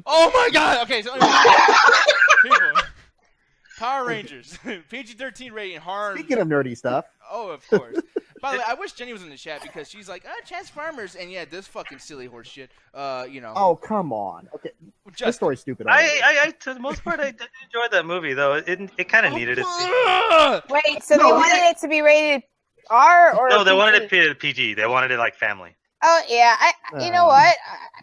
Oh my god! Okay, so anyway, people, Power Rangers, PG-13 rating, horror. Speaking of nerdy stuff. Oh, of course. By the way, I wish Jenny was in the chat because she's like, Transformers, and yeah, this fucking silly horse shit. Oh, come on. Okay, this story's stupid. I to the most part, I did enjoy that movie though. It kind of needed it. Wait, so they wanted it to be rated R or no? They PG? wanted it to be PG. They wanted it like family. Oh yeah, you know what?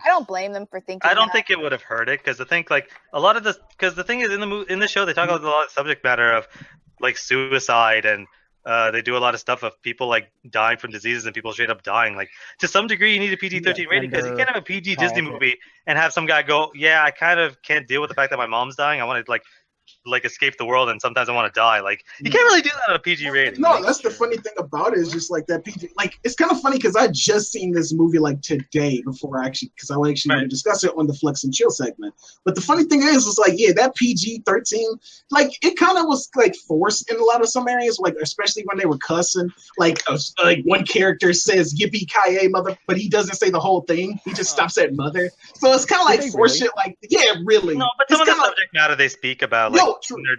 I don't blame them for thinking. I don't that. think it would have hurt it because I think like a lot of this because the thing is in the show they talk about a lot of subject matter of like suicide and they do a lot of stuff of people like dying from diseases and people straight up dying. Like to some degree you need a PG-13 rating because you can't have a PG Disney movie and have some guy go, yeah, I kind of can't deal with the fact that my mom's dying. I want to like escape the world and sometimes I want to die. Like you can't really do that on a PG rating. No, that's the funny thing about it is just like that PG. Like it's kind of funny because I just seen this movie like today before because I actually want to discuss it on the Flex and Chill segment. But the funny thing is like that PG-13 like it kind of was like forced in a lot of some areas, like especially when they were cussing. Like one character says "Yippee ki mother," but he doesn't say the whole thing. He just stops at mother. So it's kind of like forced shit. Like really. No, but some of the subject matter they speak about like.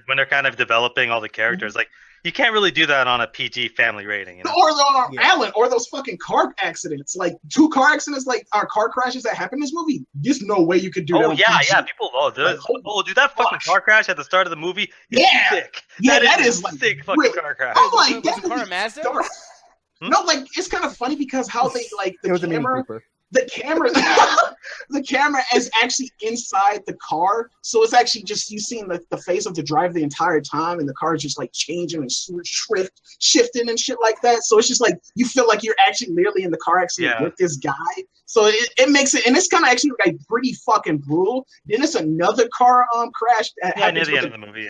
When they're kind of developing all the characters, like you can't really do that on a PG family rating. You know? Or Alan, or those fucking car accidents, like 2 car accidents, like our car crashes that happen in this movie. There's no way you could do that. Oh yeah, people. Dude, that fucking car crash at the start of the movie. Sick. That is like sick fucking car crash. I'm like, was the car a Mazda? No, like it's kind of funny because how they like the camera. The camera is actually inside the car, so it's actually just you seeing the face of the driver the entire time, and the car is just like changing and shifting and shit like that. So it's just like you feel like you're actually literally in the car accident with this guy. So it makes it, and it's kind of actually like pretty fucking brutal. Then it's another car crash that happens near the end of the movie.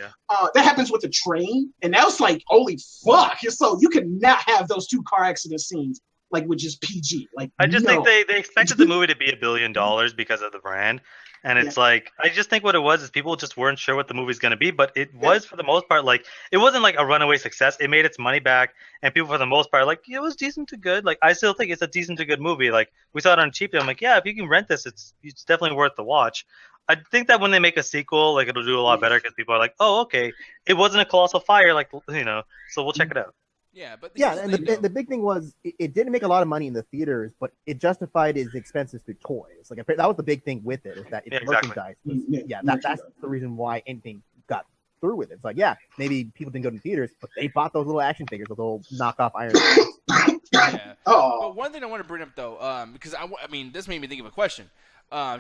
That happens with a train, and that was like holy fuck. So you could not have those 2 car accident scenes. Like with just PG, like I just think they expected the movie to be $1 billion because of the brand, and it's like I just think what it was is people just weren't sure what the movie's going to be, but it was for the most part like it wasn't like a runaway success. It made its money back, and people for the most part like it was decent to good. Like I still think it's a decent to good movie. Like we saw it on cheap. I'm like, yeah, if you can rent this, it's definitely worth the watch. I think that when they make a sequel, like it'll do a lot better because people are like, oh, okay, it wasn't a colossal fire, like so we'll check it out. Yeah, but and the big thing was it didn't make a lot of money in the theaters, but it justified its expenses through toys. Like that was the big thing with it is that its merchandise. That's the reason why anything got through with it. It's like maybe people didn't go to the theaters, but they bought those little action figures, those little knockoff Iron Man. Yeah. But one thing I want to bring up though, because I mean this made me think of a question.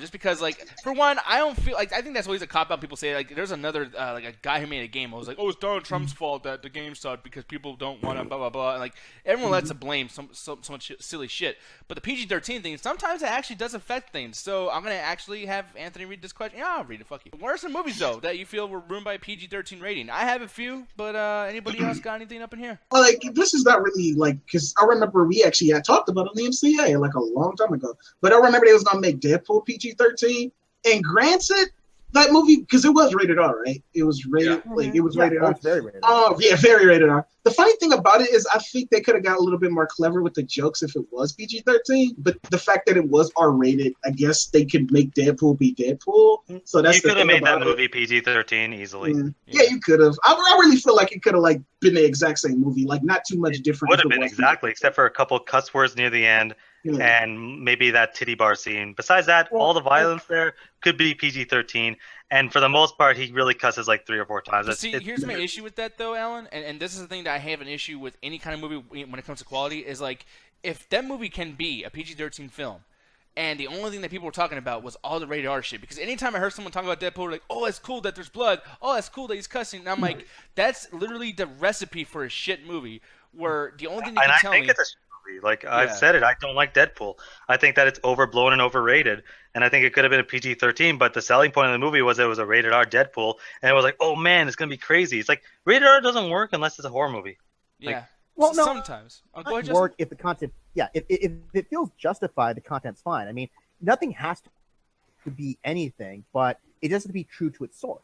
Just because, like, for one, I don't feel like I think that's always a cop out. People say like, there's another like a guy who made a game. I was like, oh, it's Donald Trump's fault that the game sucked because people don't want to blah blah blah. And, like everyone lets to blame so much silly shit. But the PG-13 thing sometimes it actually does affect things. So I'm gonna actually have Anthony read this question. Yeah, I'll read it. Fuck you. What are some movies though that you feel were ruined by PG-13 rating? I have a few, but anybody else got anything up in here? Well, like this is not really like because I remember we actually had talked about it on the MCA like a long time ago. But I remember they was gonna make Deadpool PG-13, and granted, that movie because it was rated R, right? It was rated it was rated R. Very rated. Very rated R. The funny thing about it is, I think they could have got a little bit more clever with the jokes if it was PG-13. But the fact that it was R-rated, I guess they could make Deadpool be Deadpool. So that's you could have made that movie PG-13 easily. Yeah, you could have. I really feel like it could have like been the exact same movie, like not too much different. Would have been exactly, except for a couple cuss words near the end. And maybe that titty bar scene. Besides that, all the violence there could be PG-13. And for the most part, he really cusses like 3 or 4 times. See, here's my issue with that, though, Alan. And this is the thing that I have an issue with any kind of movie when it comes to quality is like if that movie can be a PG-13 film, and the only thing that people were talking about was all the rated R shit. Because anytime I heard someone talk about Deadpool, like, oh, it's cool that there's blood. Oh, it's cool that he's cussing. And I'm like, that's literally the recipe for a shit movie. Where the only thing you can tell me. Like I've said it, I don't like Deadpool. I think that it's overblown and overrated, and I think it could have been a PG-13. But the selling point of the movie was it was a rated R Deadpool, and it was like, oh man, it's gonna be crazy. It's like rated R doesn't work unless it's a horror movie. Yeah. Well, no, sometimes. Go ahead, work if the content. Yeah, if it feels justified, the content's fine. I mean, nothing has to be anything, but it just has to be true to its source.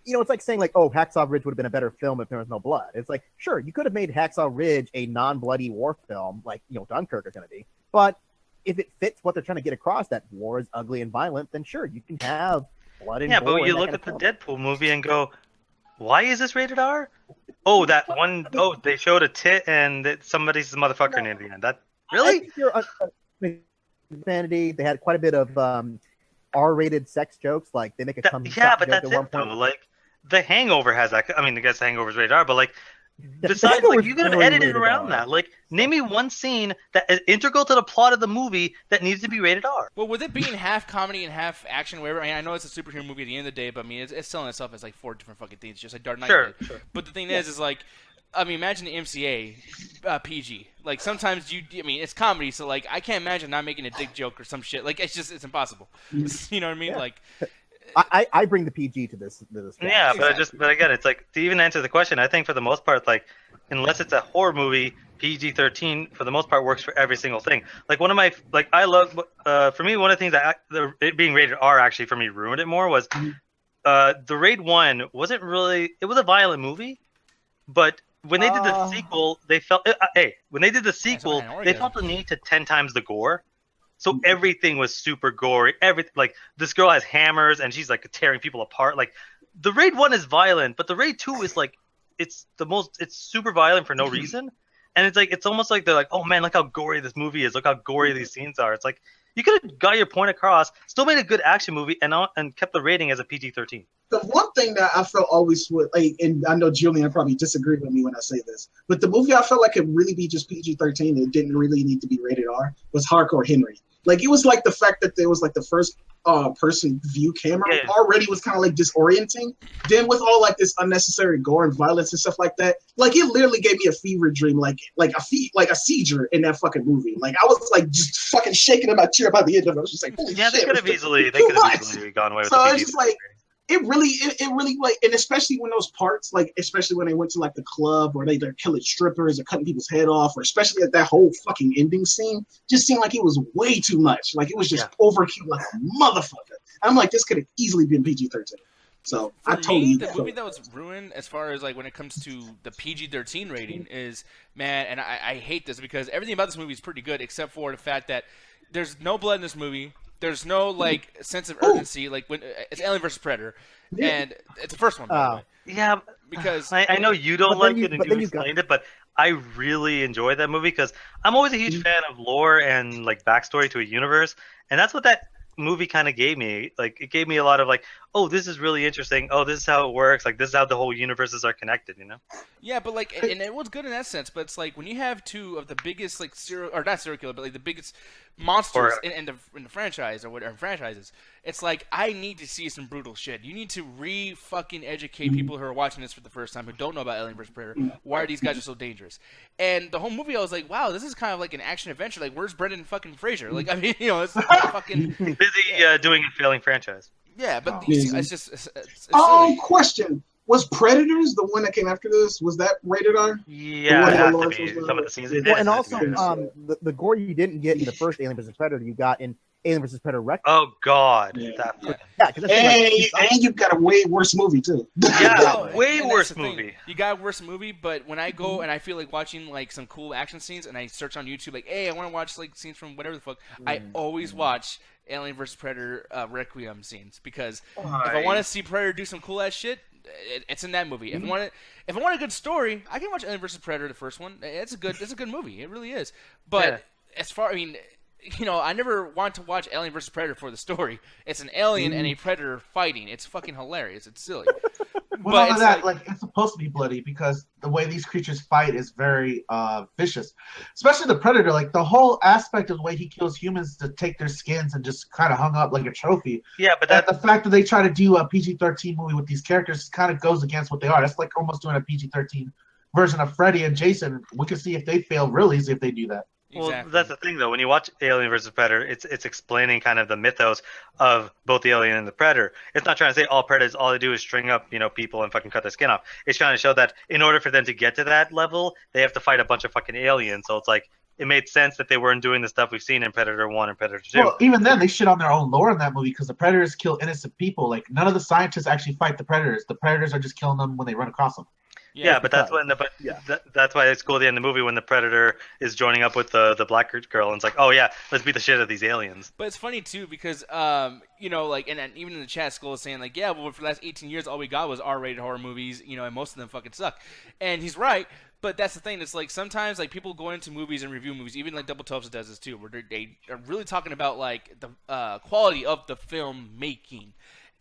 It's like saying like, oh, Hacksaw Ridge would have been a better film if there was no blood. It's like, sure, you could have made Hacksaw Ridge a non-bloody war film, like Dunkirk is going to be, but if it fits what they're trying to get across, that war is ugly and violent, then sure, you can have blood and Yeah, gore but you and that look kind at the of film. Deadpool movie and go, why is this rated R? Oh, that one oh they showed a tit and somebody's a motherfucker near the end. That I really? think you're vanity. They had quite a bit of R-rated sex jokes. Like they make a cum Yeah, shot but joke that's at one it though. point. Like The Hangover has that. I mean, I guess The Hangover's rated R, but like The besides, Hangover's like you could have very edited rated around R. that. Like, name me one scene that is integral to the plot of the movie that needs to be rated R. Well, with it being half comedy and half action, whatever. I mean, I know it's a superhero movie at the end of the day, but I mean, it's selling itself as like 4 different fucking things, just like Dark Knight Sure, did. sure. But the thing is like, I mean, imagine the MCA, PG. Like sometimes I mean, it's comedy, so like I can't imagine not making a dick joke or some shit. Like it's impossible. You know what I mean? Yeah. Like. I bring the PG to this. Yeah, but again, it's like to even answer the question, I think for the most part, like unless it's a horror movie, PG-13 for the most part works for every single thing. Like one of my I love for me one of the things that it being rated R actually for me ruined it more was the Raid 1 wasn't really, it was a violent movie, but when they did the sequel, they felt when they did the sequel, they felt the need to 10 times the gore. So everything was super gory. Everything, like this girl has hammers and she's like tearing people apart. Like the Raid 1 is violent, but the Raid 2 is like it's super violent for no reason. And it's almost like they're like, oh man, look how gory this movie is. Look how gory these scenes are. It's like you could have got your point across, still made a good action movie, and kept the rating as a PG-13. The one thing that I felt always would, like, and I know Julian probably disagreed with me when I say this, but the movie I felt like could really be just PG-13, it didn't really need to be rated R, was Hardcore Henry. Like, it was like the fact that there was like the first person view camera already was kind of like disorienting. Then with all like this unnecessary gore and violence and stuff like that, like it literally gave me a fever dream, like a seizure in that fucking movie. Like I was like just fucking shaking in my chair by the end of it. I was just like, holy shit, they could have easily gone away with so the it's just like it really like, and especially when those parts, like especially when they went to like the club or they're killing strippers or cutting people's head off, or especially at that whole fucking ending scene, just seemed like it was way too much. Like it was just overkill like a motherfucker. I'm like, this could have easily been PG-13. So For I totally me, the movie that was ruined as far as like when it comes to the PG-13 rating is, man, and I hate this because everything about this movie is pretty good except for the fact that there's no blood in this movie. There's no like sense of urgency, like when it's Alien vs Predator, and it's the first one. By the way. Yeah, because I know you don't like it and you you explained it, but I really enjoyed that movie because I'm always a huge fan of lore and like backstory to a universe, and that's what that movie kind of gave me. Like it gave me a lot of like, oh, this is really interesting. Oh, this is how it works. Like this is how the whole universes are connected. You know? Yeah, but like, and it was good in that sense. But it's like when you have two of the biggest like not serial killer, but like the biggest monsters in the franchise or whatever franchises. It's like I need to see some brutal shit. You need to fucking educate people who are watching this for the first time who don't know about Alien vs Predator. Why are these guys so dangerous? And the whole movie, I was like, wow, this is kind of like an action adventure. Like, where's Brendan fucking Fraser? Like, I mean, you know, it's fucking busy doing a failing franchise. Yeah, but it's just it's silly. Question. Was Predators the one that came after this? Was that rated R? Yeah, it has to be. Some of the scenes. Well, and also, the gore you didn't get in the first Alien vs Predator, you got in Alien vs Predator Requiem. Oh God! Yeah, and you've got a way worse movie too. Yeah, way worse movie. You got a worse movie, but when I go and I feel like watching like some cool action scenes, and I search on YouTube like, hey, I want to watch like scenes from whatever the fuck, I always watch Alien vs Predator Requiem scenes because if I want to see Predator do some cool ass shit, it's in that movie. If I want a good story, I can watch Alien vs Predator, the first one. It's a good movie. It really is. But as far, I mean, you know, I never want to watch Alien vs Predator for the story. It's an alien and a predator fighting. It's fucking hilarious. It's silly. Well, not only that, like it's supposed to be bloody because the way these creatures fight is very vicious. Especially the predator, like the whole aspect of the way he kills humans to take their skins and just kind of hung up like a trophy. Yeah, but the fact that they try to do a PG-13 movie with these characters kind of goes against what they are. That's like almost doing a PG-13 version of Freddy and Jason. We can see if they fail real easy if they do that. Well, that's the thing, though. When you watch Alien vs. Predator, it's explaining kind of the mythos of both the alien and the predator. It's not trying to say all predators, all they do is string up, people and fucking cut their skin off. It's trying to show that in order for them to get to that level, they have to fight a bunch of fucking aliens. So it's like it made sense that they weren't doing the stuff we've seen in Predator 1 and Predator 2. Well, even then, they shit on their own lore in that movie because the predators kill innocent people. Like, none of the scientists actually fight the predators. The predators are just killing them when they run across them. Yeah, but that's when that's why it's cool at the end of the movie when the Predator is joining up with the black girl, and it's like, oh yeah, let's beat the shit out of these aliens. But it's funny too because like, and even in the chat, Skull is saying like, yeah, well, for the last 18 years, all we got was R-rated horror movies, and most of them fucking suck. And he's right. But that's the thing. It's like sometimes like people go into movies and review movies. Even like Double Twelves does this too, where they are really talking about like the quality of the film making.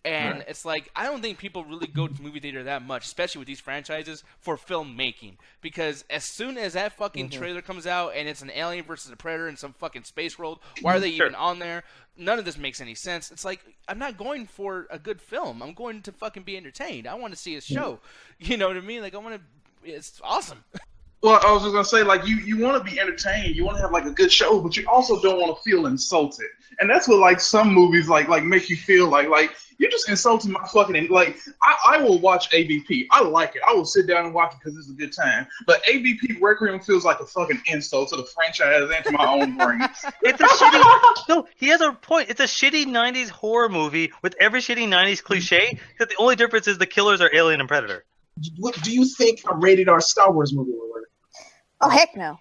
And it's like I don't think people really go to the movie theater that much, especially with these franchises, for filmmaking. Because as soon as that fucking trailer comes out and it's an alien versus a predator in some fucking space world, why are they even on there? None of this makes any sense. It's like I'm not going for a good film. I'm going to fucking be entertained. I want to see a show. You know what I mean? Like I want to. It's awesome. Well, I was just gonna say, like, you want to be entertained, you want to have like a good show, but you also don't want to feel insulted, and that's what like some movies like make you feel like you're just insulting my fucking like. I will watch AVP. I like it. I will sit down and watch it because it's a good time. But AVP Requiem feels like a fucking insult to the franchise and to my own brain. It's a shitty. No, he has a point. It's a shitty '90s horror movie with every shitty '90s cliche. That the only difference is the killers are alien and predator. What do you think a rated R Star Wars movie would work? Oh heck no!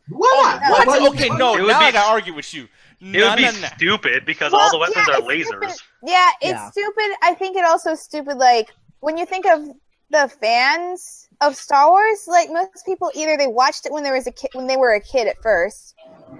Why not? What? Okay, no. Now I gotta argue with you. It would be stupid because all the weapons are lasers. Stupid. Yeah, it's stupid. I think it also is stupid. Like when you think of the fans of Star Wars, like most people either they watched it when they were a kid at first,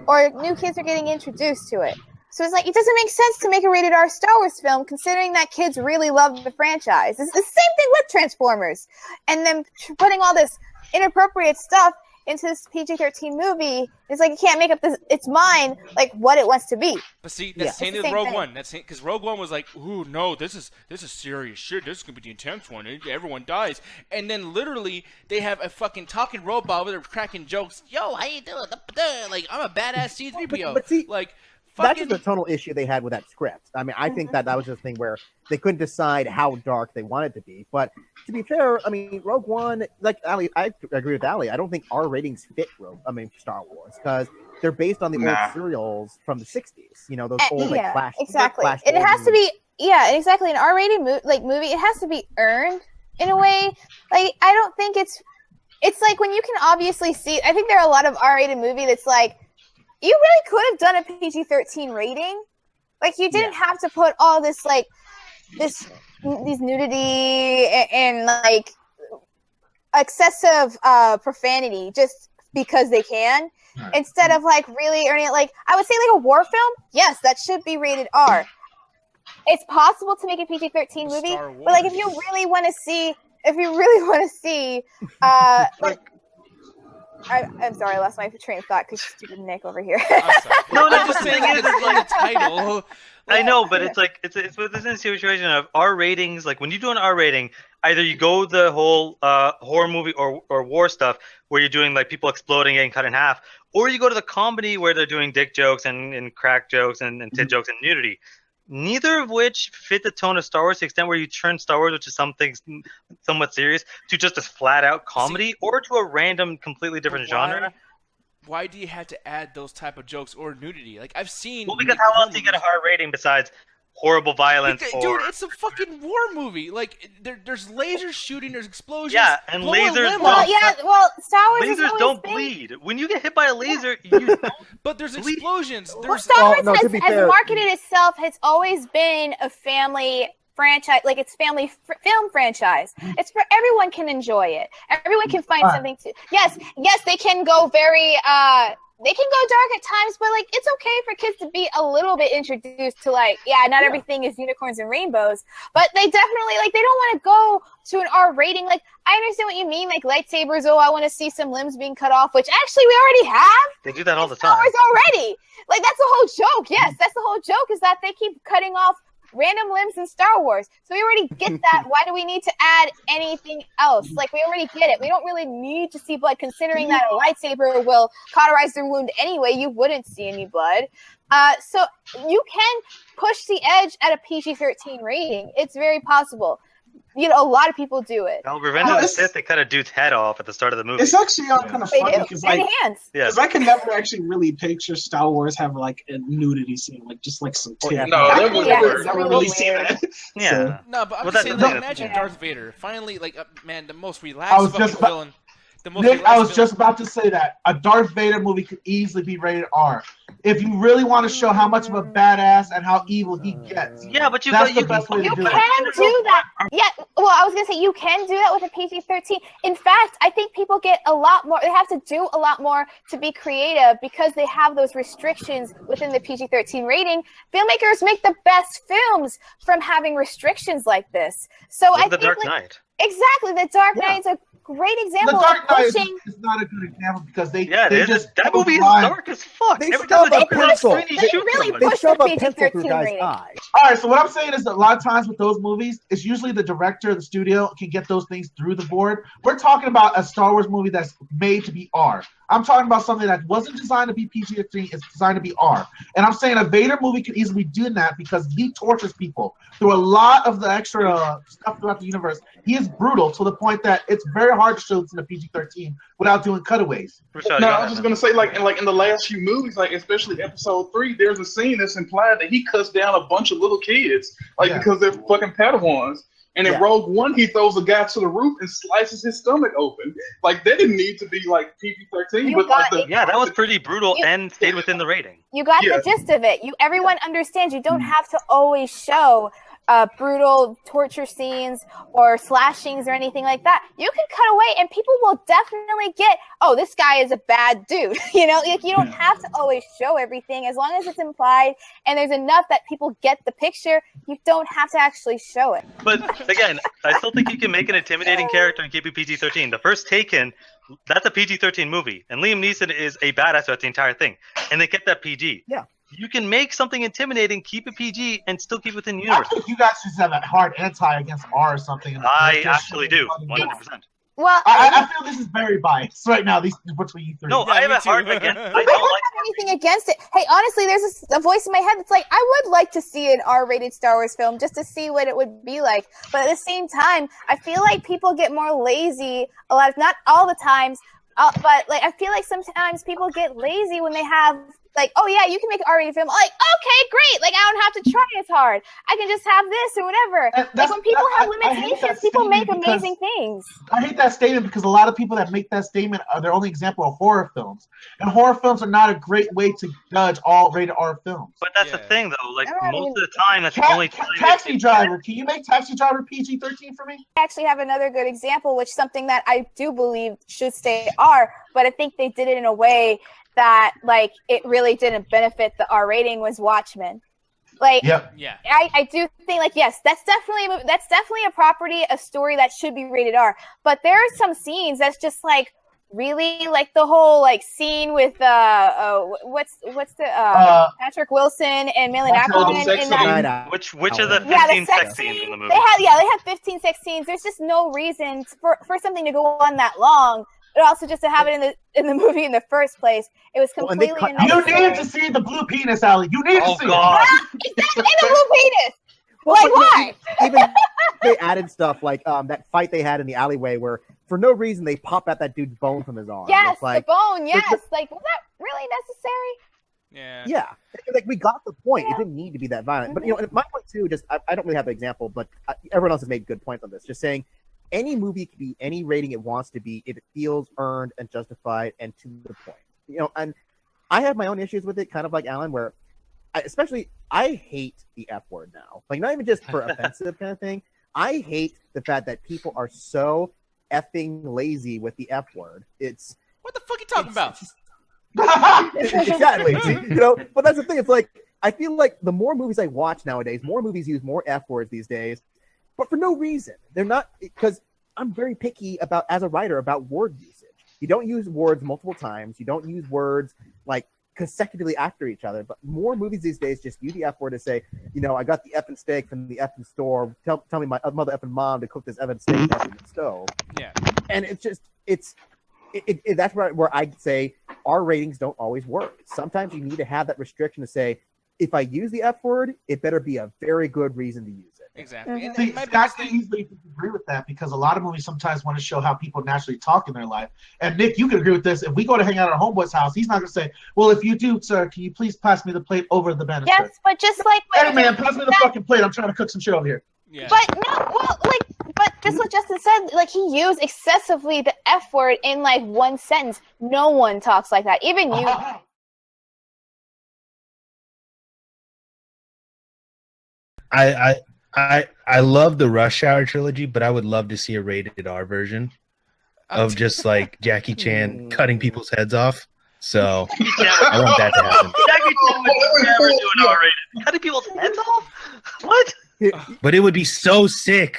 or new kids are getting introduced to it. So it's like, it doesn't make sense to make a rated R Star Wars film considering that kids really love the franchise. It's the same thing with Transformers. And then putting all this inappropriate stuff into this PG-13 movie, it's like, you can't make up its mind, like, what it wants to be. But see, that's the same with Rogue One. That's because Rogue One was like, ooh, no, this is serious shit. This is going to be the intense one. Everyone dies. And then literally, they have a fucking talking robot where they're cracking jokes. Yo, how you doing? Like, I'm a badass C-3PO. But see, like, that's just a total issue they had with that script. I mean, I think that was just a thing where they couldn't decide how dark they wanted to be. But to be fair, I mean, Rogue One, like Ali, I agree with Ali. I don't think R ratings fit Star Wars because they're based on the old serials from the 60s. Those old like Flash. Exactly. Flash it has to be. Yeah, exactly. An R-rated movie, it has to be earned in a way. Like I don't think it's like when you can obviously see. I think there are a lot of R-rated movie that's like. You really could have done a PG-13 rating. Like, you didn't have to put all this, like, these nudity and like, excessive profanity just because they can. Instead of, like, really earning it. Like, I would say, like, a war film, yes, that should be rated R. It's possible to make a PG-13 movie, but, like, if you really want to see, like... I'm sorry, I lost my train of thought because stupid Nick over here. No, I'm just saying it's like the title. I know, but it's like it's this in a situation of R ratings. Like when you do an R rating, either you go the whole horror movie or war stuff where you're doing like people exploding, getting cut in half, or you go to the comedy where they're doing dick jokes and crack jokes and tit jokes and nudity. Neither of which fit the tone of Star Wars to the extent where you turn Star Wars, which is something somewhat serious, to just a flat-out comedy or to a random, completely different genre. Why do you have to add those type of jokes or nudity? Like, I've seen... Well, because how else do you get a hard rating besides horrible violence? Dude, it's a fucking war movie. Like, there's lasers shooting, there's explosions. Yeah, and lasers... Star Wars lasers don't bleed. When you get hit by a laser, you don't But there's explosions. Star Wars has marketed itself, has always been a family franchise, like it's family film franchise. It's for everyone can enjoy it. Everyone can find something to... Yes, they can go very... They can go dark at times, but like it's okay for kids to be a little bit introduced to like, not everything is unicorns and rainbows, but they definitely like they don't want to go to an R rating. Like I understand what you mean, like lightsabers. Oh, I want to see some limbs being cut off, which actually we already have. They do that all the time. Star Wars already. Like that's the whole joke. Yes, that's the whole joke is that they keep cutting off random limbs in Star Wars. So we already get that. Why do we need to add anything else? Like we already get it. We don't really need to see blood considering that a lightsaber will cauterize their wound anyway. You wouldn't see any blood. So you can push the edge at a PG-13 rating. It's very possible. a lot of people do it. Now, Revenge of the Sith, they cut a dude's head off at the start of the movie. It's actually kind of They funny do. because And like, hands. Yeah. I can never actually really picture Star Wars having like a nudity scene, like just like some Oh, yeah. tits. No, I that can wouldn't never work. never Really really see weird. that. Yeah. So, No, but I'm Well, just that's saying, the like, thing. imagine Yeah. Darth Vader. Finally, like, man, the most I relaxed was fucking just about- villain. The most Nick, I relaxed was just villain. about to say that a Darth Vader movie could easily be rated R. If you really want to show how much of a badass and how evil he gets. Yeah, but That's the best way to You do can it. do that. Yeah, well, I was gonna say you can do that with a PG-13. In fact, I think people get a lot more. They have to do a lot more to be creative because they have those restrictions within the PG-13 rating. Filmmakers make the best films from having restrictions like this. So Look I at The think Dark like, Knight. exactly, The Dark Yeah. Knight's a great The example Dark of Knight is pushing. not a good example because they Yeah, they it is. just That movie is line. dark as fuck. They Every shove time a the Joker's on pencil. screen, he They shoots really somebody. They push shove the a pencil through PG-13 guys' rating. eye. All right, so what I'm saying is that a lot of times with those movies, it's usually the director, the studio can get those things through the board. We're talking about a Star Wars movie that's made to be R. I'm talking about something that wasn't designed to be PG-13, it's designed to be R. And I'm saying a Vader movie could easily do that because he tortures people through a lot of the extra stuff throughout the universe. He is brutal to the point that it's very hard to show this in a PG-13 without doing cutaways. Rashad, No, go I ahead, was just man. gonna say, like in the last few movies, like especially Episode 3, there's a scene that's implied that he cuts down a bunch of little kids, like Yeah. because they're fucking Padawans. And in Yeah. Rogue One, he throws a guy to the roof and slices his stomach open. Like that didn't need to be like PG-13, You but like got the Yeah, that was pretty brutal You- and stayed within the rating. You got Yeah. the gist of it. Everyone understands. You don't have to always show brutal torture scenes or slashings or anything like that. You can cut away, and people will definitely get, oh, this guy is a bad dude. Like you don't have to always show everything as long as it's implied and there's enough that people get the picture. You don't have to actually show it. But again, I still think you can make an intimidating character and keep it PG-13. The first Taken, that's a PG-13 movie, and Liam Neeson is a badass throughout the entire thing, and they kept that PG. Yeah. You can make something intimidating, keep it PG, and still keep it within the I universe. think you guys just have a hard anti against R or something. And I just actually showing do, funny 100%. Well, I feel this is very biased right now. These between you three. No, Yeah, I have me a hard too. against. I I don't don't like. have anything against it. Hey, honestly, there's a voice in my head that's like, I would like to see an R-rated Star Wars film just to see what it would be like. But at the same time, I feel like people get more lazy a lot of, not all the times, but like I feel like sometimes people get lazy when they have like, oh yeah, you can make an R-rated film. Like, okay, great. Like I don't have to try as hard. I can just have this or whatever. Like when people have I hate limitations, that people make statement because- amazing things. I hate that statement because a lot of people that make that statement are their only example of horror films, and horror films are not a great way to judge all rated R films. But that's the Yeah. thing, though. Like I don't most even- of the time, that's the only time. Taxi Driver. Can you make Taxi Driver PG-13 for me? I actually have another good example, which something that I do believe should stay R, but I think they did it in a way that like it really didn't benefit the R rating was Watchmen. Like Yep. Yeah. I do think like yes, that's definitely a property, a story that should be rated R. But there are some scenes that's just like really like the whole like scene with what's the Patrick Wilson and Malin That's all the Ackerman sex in that. Night Out. Which of the 15 Yeah, the sex sex scenes in the movie? They have 15 sex scenes. There's just no reason for something to go on that long. But also just to have it in the movie in the first place. It was Well, and they completely cut- You unnecessary. need to see the blue penis, Allie. You need to Oh see God! Exactly, and the blue penis. Well, Like, but, why? Even they added stuff like that fight they had in the alleyway where for no reason they pop out that dude's bone from his arm. Yes, It's like, the bone. Yes, the- like was that really necessary? Yeah. yeah, like we got the point. Yeah. It didn't need to be that violent. But my point too, just I don't really have an example, but everyone else has made good points on this. Just saying, any movie can be any rating it wants to be if it feels earned and justified and to the point. And I have my own issues with it, kind of like Alan, where I hate the F word now. Like not even just for offensive kind of thing. I hate the fact that people are so effing lazy with the F word. It's What the fuck are you talking about? exactly. See, but that's the thing. It's like I feel like the more movies I watch nowadays, more movies use more F words these days, but for no reason. They're not because I'm very picky as a writer about word usage. You don't use words multiple times. You don't use words like consecutively after each other. But more movies these days just use the F word to say, I got the effing steak from the effing store. Tell me my mother effing mom to cook this effing steak in the stove. Yeah. And that's where I'd say our ratings don't always work. Sometimes you need to have that restriction to say, if I use the F word, it better be a very good reason to use it. Exactly. And See, it might be Scott this can thing- easily agree with that because a lot of movies sometimes want to show how people naturally talk in their life. And Nick, you can agree with this. If we go to hang out at our homeboy's house, he's not going to say, "Well, if you do, sir, can you please pass me the plate over the banister?" Yes, but just like Hey man, pass me the fucking plate. I'm trying to cook some shit over here. Yeah. But no, well, like, but just what Justin said, like he used excessively the F word in like one sentence. No one talks like that, even you. I love the Rush Hour trilogy, but I would love to see a rated R version of just like Jackie Chan cutting people's heads off. So I want that to happen. Jackie Chan would never do an R-rated. Cutting people's heads off? What? But it would be so sick.